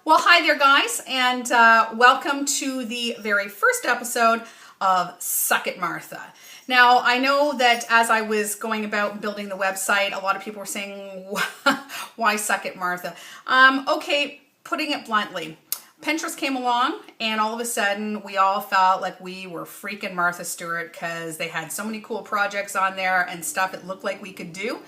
Well, hi there, guys, and welcome to the very first episode of Suck It, Martha. Now, I know that as I was going about building the website, a lot of people were saying, why Suck It, Martha? Okay, putting it bluntly, Pinterest came along and all of a sudden we all felt like we were freaking Martha Stewart because they had so many cool projects on there and stuff it looked like we could do.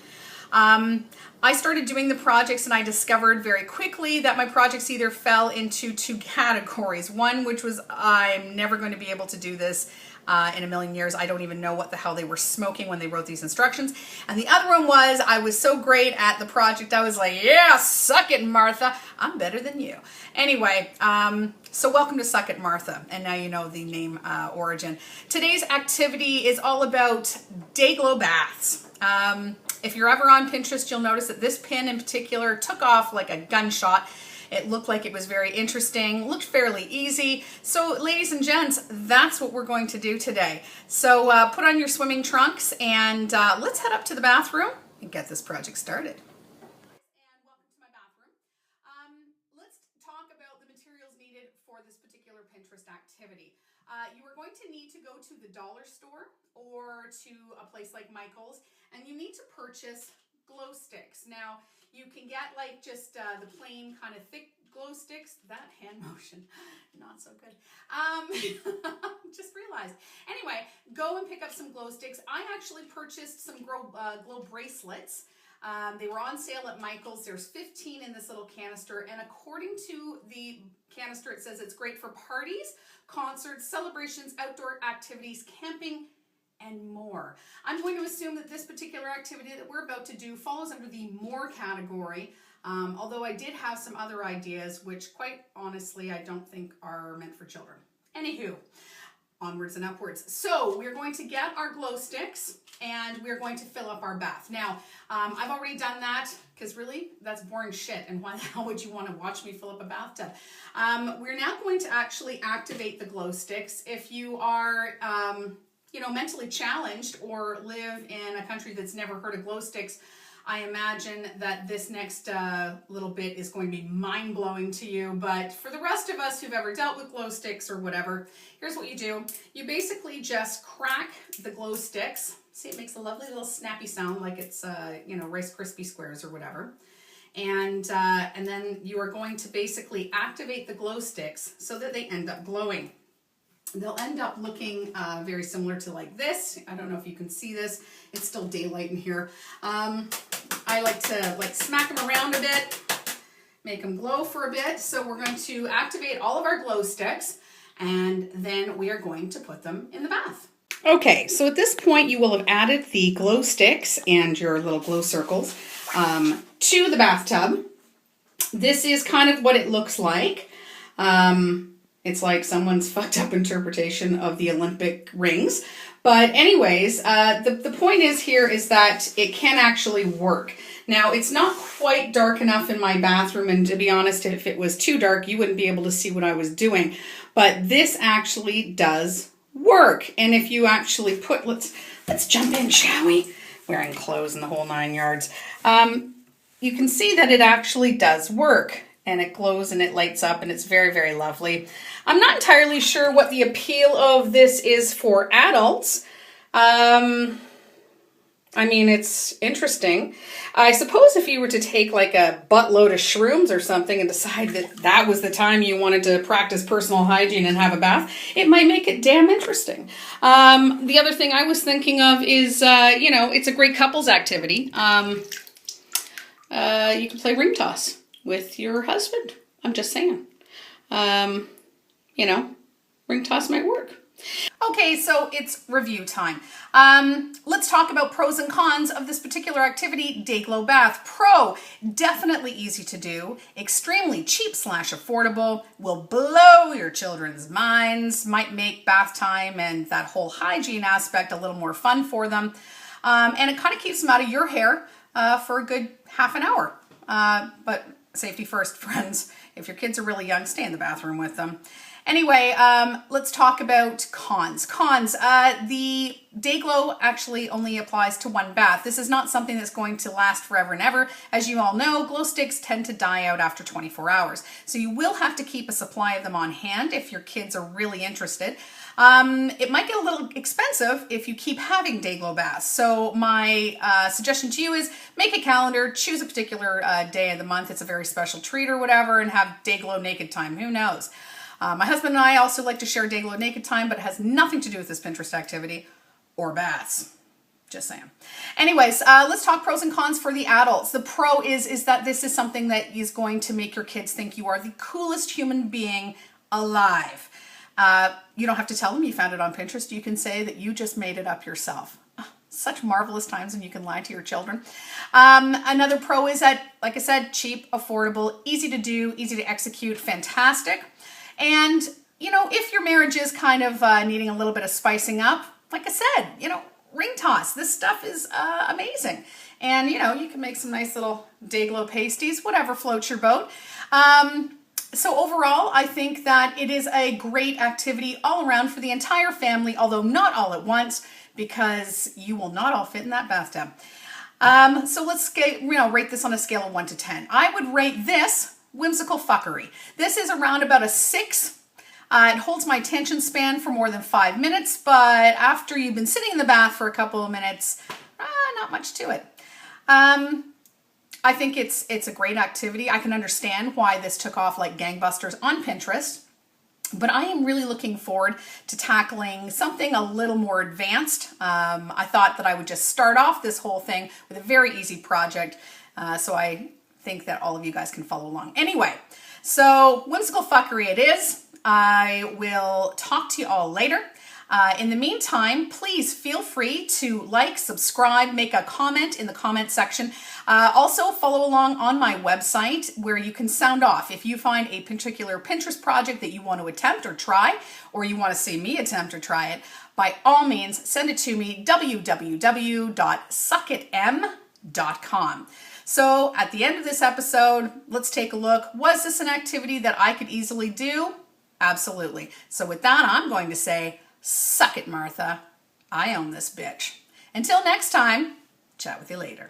I started doing the projects and I discovered very quickly that my projects either fell into two categories. One, which was I'm never going to be able to do this in a million years. I don't even know what the hell they were smoking when they wrote these instructions. And the other one was I was so great at the project. I was like, yeah, suck it, Martha. I'm better than you. Anyway, so welcome to Suck It, Martha. And now you know the name origin. Today's activity is all about day glow baths. If you're ever on Pinterest, you'll notice that this pin in particular took off like a gunshot. It looked like it was very interesting, looked fairly easy. So ladies and gents, that's what we're going to do today. So put on your swimming trunks and let's head up to the bathroom and get this project started. And welcome to my bathroom. Let's talk about the materials needed for this particular Pinterest activity. You are going to need to go to the dollar store or to a place like Michael's, and you need to purchase glow sticks. Now, you can get like just the plain kind of thick glow sticks. That hand motion, not so good. Just realized. Anyway, go and pick up some glow sticks. I actually purchased some glow bracelets. They were on sale at Michael's. There's 15 in this little canister, and according to the canister, it says it's great for parties, concerts, celebrations, outdoor activities, camping, and more. I'm going to assume that this particular activity that we're about to do falls under the more category, although I did have some other ideas, which quite honestly, I don't think are meant for children. Anywho, onwards and upwards. So we're going to get our glow sticks and we're going to fill up our bath. Now, I've already done that because really that's boring shit. And why the hell would you want to watch me fill up a bathtub? We're now going to actually activate the glow sticks. If you are, mentally challenged or live in a country that's never heard of glow sticks, I imagine that this next little bit is going to be mind-blowing to you. But for the rest of us who've ever dealt with glow sticks or whatever, here's what you do. You basically just crack the glow sticks. See, it makes a lovely little snappy sound like it's, Rice Krispie squares or whatever. And then you are going to basically activate the glow sticks so that they end up glowing. They'll end up looking very similar to like this. I don't know if you can see this. It's still daylight in here. I like to smack them around a bit, make them glow for a bit. So we're going to activate all of our glow sticks and then we are going to put them in the bath. Okay, so at this point you will have added the glow sticks and your little glow circles to the bathtub. This is kind of what it looks like. It's like someone's fucked up interpretation of the Olympic rings. But anyways, the point is that it can actually work. Now, it's not quite dark enough in my bathroom, and to be honest, if it was too dark, you wouldn't be able to see what I was doing. But this actually does work. And if you actually put, let's jump in, shall we? Wearing clothes and the whole 9 yards. You can see that it actually does work. And it glows and it lights up and it's very, very lovely. I'm not entirely sure what the appeal of this is for adults. It's interesting. I suppose if you were to take like a buttload of shrooms or something and decide that that was the time you wanted to practice personal hygiene and have a bath, it might make it damn interesting. The other thing I was thinking of is, it's a great couples activity. You can play ring toss with your husband. I'm just saying. Ring toss might work. Okay, so it's review time. Let's talk about pros and cons of this particular activity, Day Glow Bath. Pro, definitely easy to do, extremely cheap / affordable, will blow your children's minds, might make bath time and that whole hygiene aspect a little more fun for them. And it kind of keeps them out of your hair for a good half an hour. But safety first, friends. If your kids are really young, stay in the bathroom with them. Anyway, let's talk about cons. Cons, the Day Glow actually only applies to one bath. This is not something that's going to last forever and ever. As you all know, glow sticks tend to die out after 24 hours. So you will have to keep a supply of them on hand if your kids are really interested. It might get a little expensive if you keep having Day Glow baths. So my suggestion to you is make a calendar, choose a particular day of the month. It's a very special treat or whatever, and have Day Glow naked time. Who knows? My husband and I also like to share Day Glow naked time, but it has nothing to do with this Pinterest activity or baths. Just saying. Anyways, let's talk pros and cons for the adults. The pro is that this is something that is going to make your kids think you are the coolest human being alive. You don't have to tell them you found it on Pinterest. You can say that you just made it up yourself. Such marvelous times when you can lie to your children. Another pro is that, like I said, cheap, affordable, easy to do, easy to execute, fantastic. And, you know, if your marriage is kind of needing a little bit of spicing up, like I said, you know, ring toss. This stuff is amazing. And, you know, you can make some nice little Day Glow pasties, whatever floats your boat. So overall, I think that it is a great activity all around for the entire family, although not all at once, because you will not all fit in that bathtub. So let's rate this on a scale of 1 to 10. I would rate this whimsical fuckery. This is around about a 6. It holds my attention span for more than 5 minutes, but after you've been sitting in the bath for a couple of minutes, not much to it. I think it's a great activity. I can understand why this took off like gangbusters on Pinterest, but I am really looking forward to tackling something a little more advanced. I thought that I would just start off this whole thing with a very easy project, so I think that all of you guys can follow along. Anyway, so whimsical fuckery it is. I will talk to you all later. In the meantime, please feel free to like, subscribe, make a comment in the comment section. Also follow along on my website where you can sound off. If you find a particular Pinterest project that you want to attempt or try, or you want to see me attempt or try it, by all means, send it to me, www.suckitm.com. So at the end of this episode, let's take a look. Was this an activity that I could easily do? Absolutely. So with that, I'm going to say, suck it, Martha. I own this bitch. Until next time, chat with you later.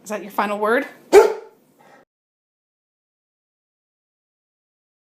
Is that your final word?